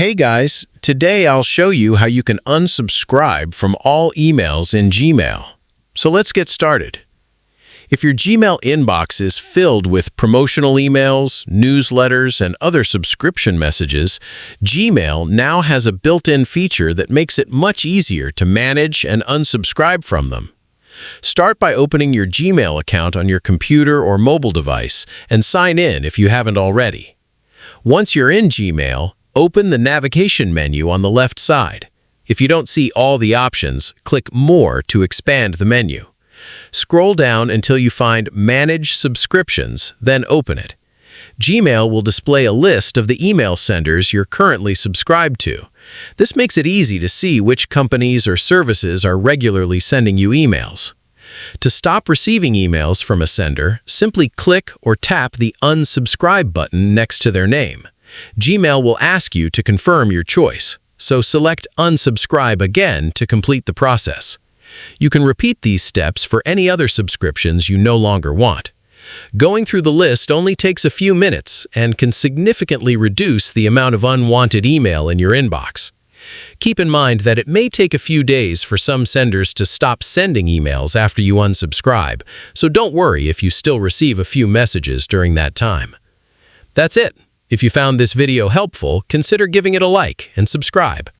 Hey guys, today I'll show you how you can unsubscribe from all emails in Gmail. So let's get started. If your Gmail inbox is filled with promotional emails, newsletters, and other subscription messages, Gmail now has a built-in feature that makes it much easier to manage and unsubscribe from them. Start by opening your Gmail account on your computer or mobile device and sign in if you haven't already. Once you're in Gmail, open the navigation menu on the left side. If you don't see all the options, click More to expand the menu. Scroll down until you find Manage Subscriptions, then open it. Gmail will display a list of the email senders you're currently subscribed to. This makes it easy to see which companies or services are regularly sending you emails. To stop receiving emails from a sender, simply click or tap the Unsubscribe button next to their name. Gmail will ask you to confirm your choice, so select Unsubscribe again to complete the process. You can repeat these steps for any other subscriptions you no longer want. Going through the list only takes a few minutes and can significantly reduce the amount of unwanted email in your inbox. Keep in mind that it may take a few days for some senders to stop sending emails after you unsubscribe, so don't worry if you still receive a few messages during that time. That's it. If you found this video helpful, consider giving it a like and subscribe.